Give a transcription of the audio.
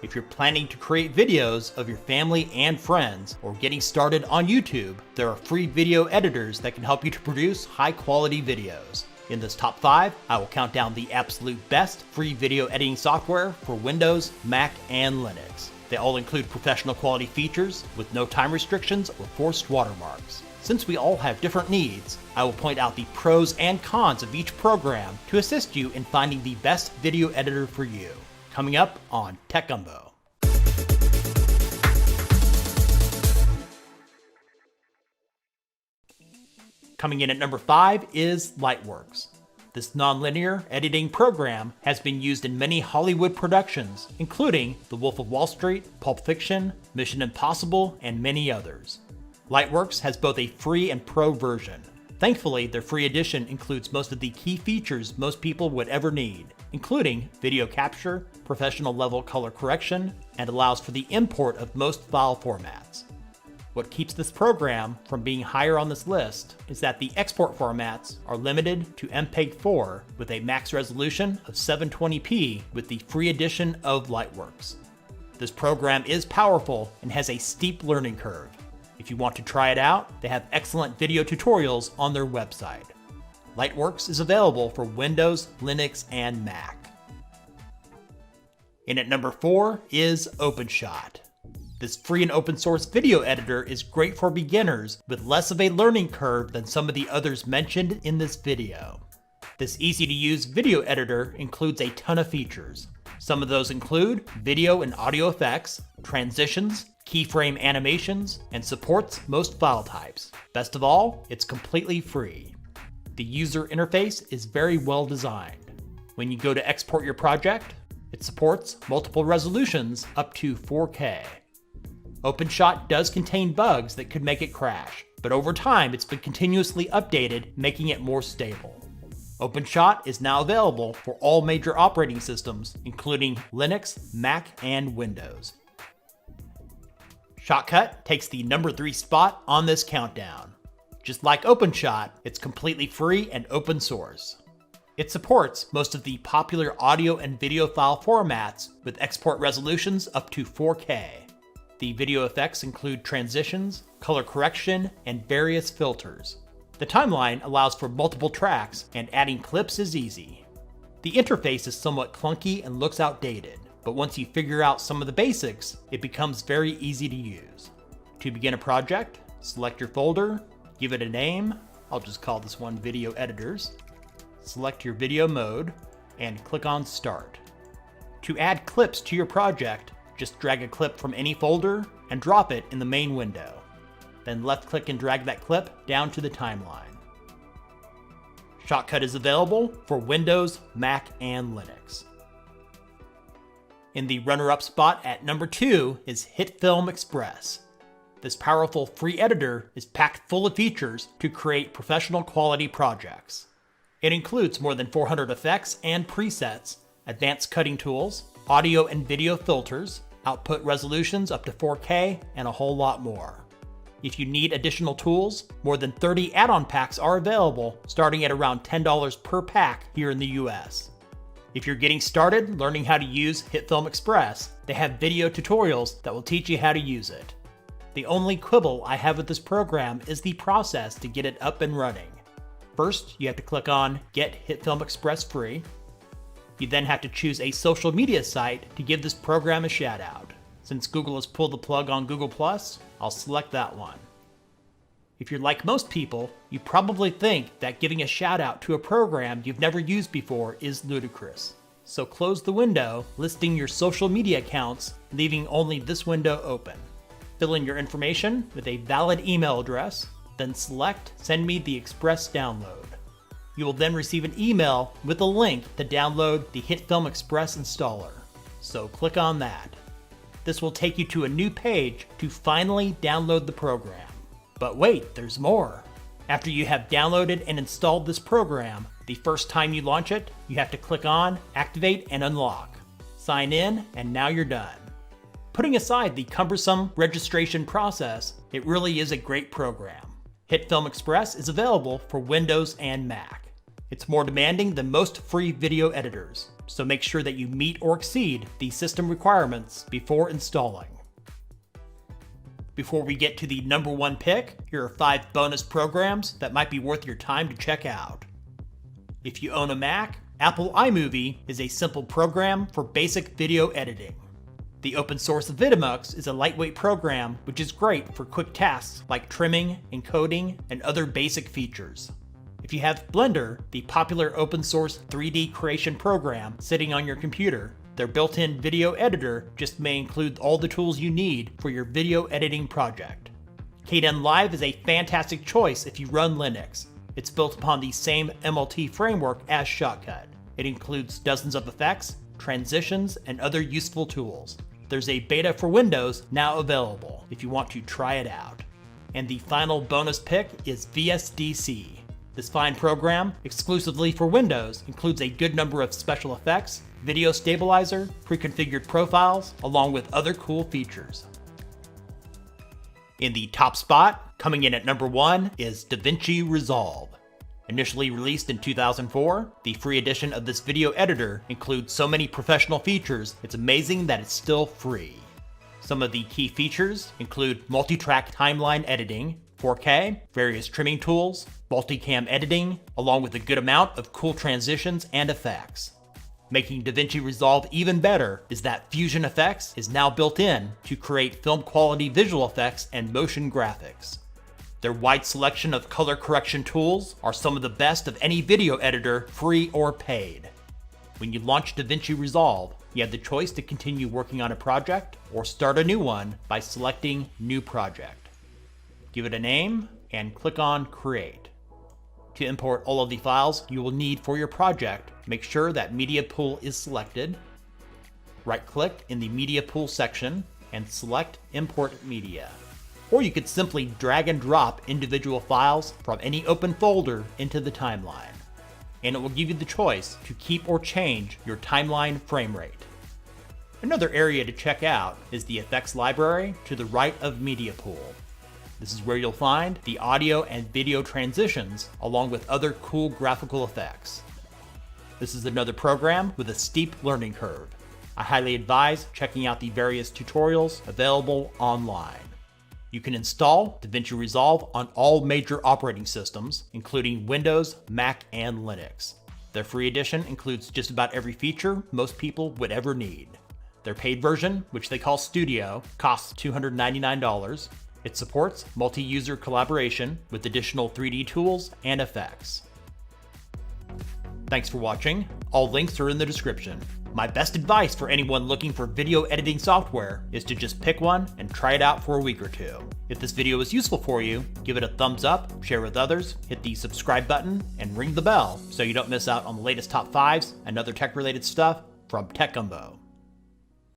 If you're planning to create videos of your family and friends or getting started on YouTube, there are free video editors that can help you to produce high-quality videos. In this top 5, I will count down the absolute best free video editing software for Windows, Mac, and Linux. They all include professional quality features with no time restrictions or forced watermarks. Since we all have different needs, I will point out the pros and cons of each program to assist you in finding the best video editor for you. Coming up on Tech Gumbo. Coming in at number 5 is Lightworks. This nonlinear editing program has been used in many Hollywood productions, including The Wolf of Wall Street, Pulp Fiction, Mission Impossible, and many others. Lightworks has both a free and pro version. Thankfully, their free edition includes most of the key features most people would ever need, including video capture, professional level color correction, and allows for the import of most file formats. What keeps this program from being higher on this list is that the export formats are limited to MPEG-4 with a max resolution of 720p with the free edition of Lightworks. This program is powerful and has a steep learning curve. If you want to try it out, they have excellent video tutorials on their website. Lightworks is available for Windows, Linux, and Mac. In at number 4 is OpenShot. This free and open source video editor is great for beginners with less of a learning curve than some of the others mentioned in this video. This easy to use video editor includes a ton of features. Some of those include video and audio effects, transitions, keyframe animations, and supports most file types. Best of all, it's completely free. The user interface is very well designed. When you go to export your project, it supports multiple resolutions up to 4K. OpenShot does contain bugs that could make it crash, but over time it's been continuously updated, making it more stable. OpenShot is now available for all major operating systems, including Linux, Mac, and Windows. Shotcut takes the number 3 spot on this countdown. Just like OpenShot, it's completely free and open source. It supports most of the popular audio and video file formats with export resolutions up to 4K. The video effects include transitions, color correction, and various filters. The timeline allows for multiple tracks, and adding clips is easy. The interface is somewhat clunky and looks outdated, but once you figure out some of the basics, it becomes very easy to use. To begin a project, select your folder, give it a name. I'll just call this one Video Editors. Select your video mode, and click on Start. To add clips to your project, just drag a clip from any folder and drop it in the main window. Then left-click and drag that clip down to the timeline. Shotcut is available for Windows, Mac, and Linux. In the runner-up spot at number 2 is HitFilm Express. This powerful free editor is packed full of features to create professional quality projects. It includes more than 400 effects and presets, advanced cutting tools, audio and video filters, output resolutions up to 4K, and a whole lot more. If you need additional tools, more than 30 add-on packs are available, starting at around $10 per pack here in the US. If you're getting started learning how to use HitFilm Express, they have video tutorials that will teach you how to use it. The only quibble I have with this program is the process to get it up and running. First, you have to click on Get HitFilm Express Free. You then have to choose a social media site to give this program a shout out. Since Google has pulled the plug on Google+, I'll select that one. If you're like most people, you probably think that giving a shout out to a program you've never used before is ludicrous. So close the window listing your social media accounts, leaving only this window open. Fill in your information with a valid email address, then select Send me the Express download. You will then receive an email with a link to download the HitFilm Express installer. So click on that. This will take you to a new page to finally download the program. But wait, there's more. After you have downloaded and installed this program, the first time you launch it, you have to click on Activate and Unlock. Sign in, and now you're done. Putting aside the cumbersome registration process, it really is a great program. HitFilm Express is available for Windows and Mac. It's more demanding than most free video editors. so make sure that you meet or exceed these system requirements before installing. Before we get to the number 1 pick, here are 5 bonus programs that might be worth your time to check out. If you own a Mac, Apple iMovie is a simple program for basic video editing. The open source Vitamux is a lightweight program which is great for quick tasks like trimming, encoding, and other basic features. If you have Blender, the popular open source 3D creation program sitting on your computer, their built-in video editor just may include all the tools you need for your video editing project. Kdenlive is a fantastic choice if you run Linux. It's built upon the same MLT framework as Shotcut. It includes dozens of effects, transitions, and other useful tools. There's a beta for Windows now available if you want to try it out. And the final bonus pick is VSDC. This fine program, exclusively for Windows, includes a good number of special effects, video stabilizer, pre-configured profiles, along with other cool features. In the top spot, coming in at number 1, is DaVinci Resolve. Initially released in 2004, the free edition of this video editor includes so many professional features, it's amazing that it's still free. Some of the key features include multi-track timeline editing, 4K, various trimming tools, multicam editing, along with a good amount of cool transitions and effects. Making DaVinci Resolve even better is that Fusion Effects is now built in to create film quality visual effects and motion graphics. Their wide selection of color correction tools are some of the best of any video editor, free or paid. When you launch DaVinci Resolve, you have the choice to continue working on a project or start a new one by selecting New Project. Give it a name and click on Create. To import all of the files you will need for your project, make sure that Media Pool is selected. Right-click in the Media Pool section and select Import Media. Or you could simply drag and drop individual files from any open folder into the timeline. And it will give you the choice to keep or change your timeline frame rate. Another area to check out is the effects library to the right of Media Pool. This is where you'll find the audio and video transitions along with other cool graphical effects. This is another program with a steep learning curve. I highly advise checking out the various tutorials available online. You can install DaVinci Resolve on all major operating systems, including Windows, Mac, and Linux. Their free edition includes just about every feature most people would ever need. Their paid version, which they call Studio, costs $299. It supports multi-user collaboration with additional 3D tools and effects. Thanks for watching. All links are in the description. My best advice for anyone looking for video editing software is to just pick one and try it out for a week or two. If this video was useful for you, give it a thumbs up, share with others, hit the subscribe button, and ring the bell so you don't miss out on the latest top 5s and other tech-related stuff from Tech Gumbo.